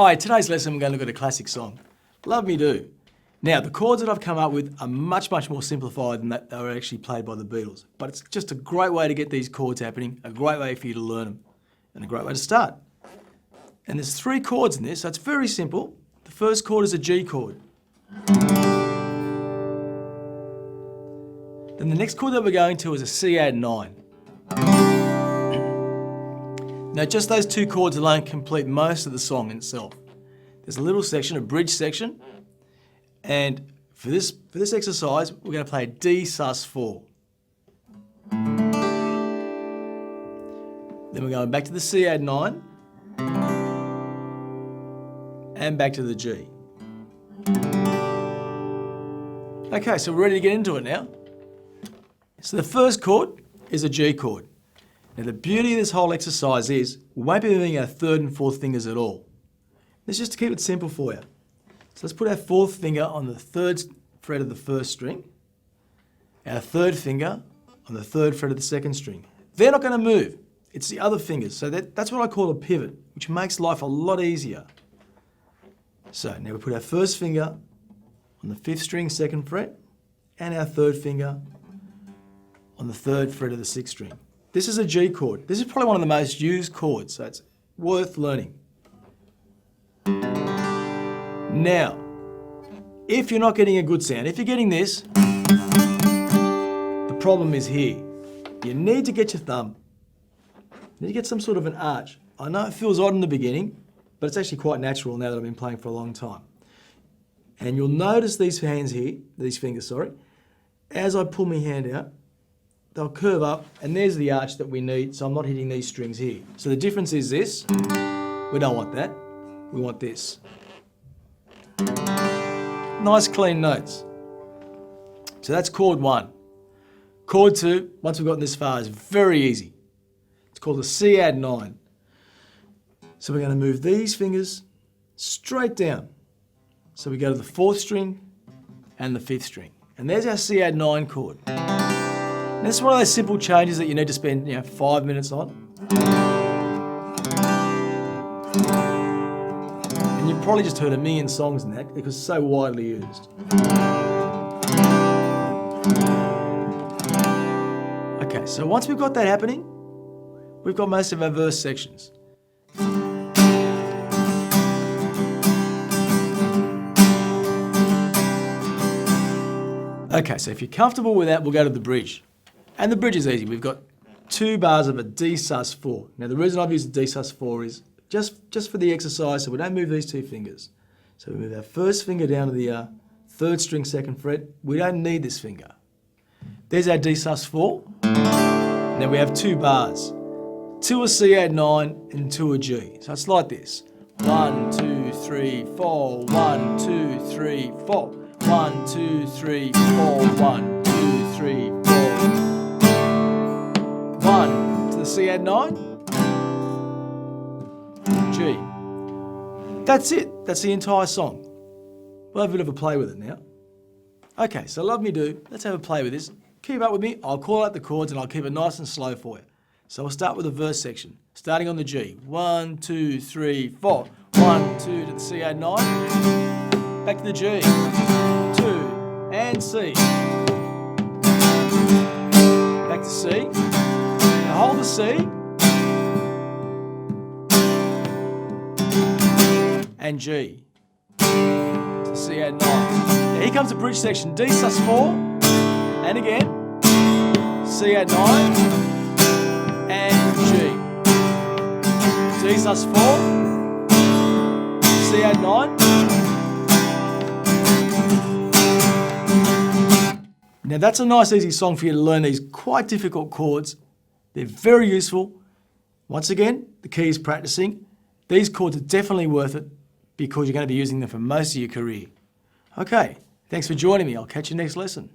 Alright, today's lesson we're going to look at a classic song, Love Me Do. Now, the chords that I've come up with are much more simplified than that they were actually played by the Beatles. But it's just a great way to get these chords happening, a great way for you to learn them, and a great way to start. And there's 3 chords in this, so it's very simple. The first chord is a G chord. Then the next chord that we're going to is a C add 9. Now just those 2 chords alone complete most of the song in itself. There's a little section, a bridge section, and for this exercise we're going to play D sus4. Then we're going back to the C add 9 and back to the G. Okay, so we're ready to get into it now. So the first chord is a G chord. Now the beauty of this whole exercise is we won't be moving our 3rd and 4th fingers at all. This is just to keep it simple for you. So let's put our 4th finger on the 3rd fret of the 1st string, our 3rd finger on the 3rd fret of the 2nd string. They're not going to move. It's the other fingers. So that's what I call a pivot, which makes life a lot easier. So now we put our 1st finger on the 5th string, 2nd fret, and our 3rd finger on the 3rd fret of the 6th string. This is a G chord. This is probably one of the most used chords, so it's worth learning. Now, if you're not getting a good sound, if you're getting this, the problem is here. You need to get your thumb. You need to get some sort of an arch. I know it feels odd in the beginning, but it's actually quite natural now that I've been playing for a long time. And you'll notice these hands here, these fingers, sorry, as I pull my hand out, they'll curve up, and there's the arch that we need, so I'm not hitting these strings here. So the difference is this. We don't want that. We want this. Nice clean notes. So that's chord 1. Chord 2, once we've gotten this far, is very easy. It's called a C add 9. So we're going to move these fingers straight down. So we go to the 4th string and the 5th string. And there's our C add 9 chord. Now, this is one of those simple changes that you need to spend 5 minutes on. And you've probably just heard a million songs in that because it's so widely used. Okay, so once we've got that happening, we've got most of our verse sections. Okay, so if you're comfortable with that, we'll go to the bridge. And the bridge is easy. We've got 2 bars of a D sus4. Now the reason I've used a D sus4 is just for the exercise, so we don't move these 2 fingers. So we move our 1st finger down to the 3rd string, 2nd fret. We don't need this finger. There's our D sus4. Now we have 2 bars. 2 a C add 9 and 2 a G. So it's like this. 1, 2, 3, 4. 1, 2, 3, 4. 1, 2, 3, 4. 1, 2, 3, 4. 1 to the C add 9, G. That's it. That's the entire song. We'll have a bit of a play with it now. Okay, so Love Me Do. Let's have a play with this. Keep up with me. I'll call out the chords and I'll keep it nice and slow for you. So we'll start with the verse section, starting on the G. 1, 2, 3, 4. 1, 2 to the C add 9. Back to the G. 2 and C. Back to C. Now hold the C. And G. To C add 9. Now here comes the bridge section. D sus4. And again. C add 9. And G. D sus4. C add 9. Now that's a nice easy song for you to learn these quite difficult chords. They're very useful. Once again, the key is practicing. These chords are definitely worth it because you're going to be using them for most of your career. Okay, thanks for joining me. I'll catch you next lesson.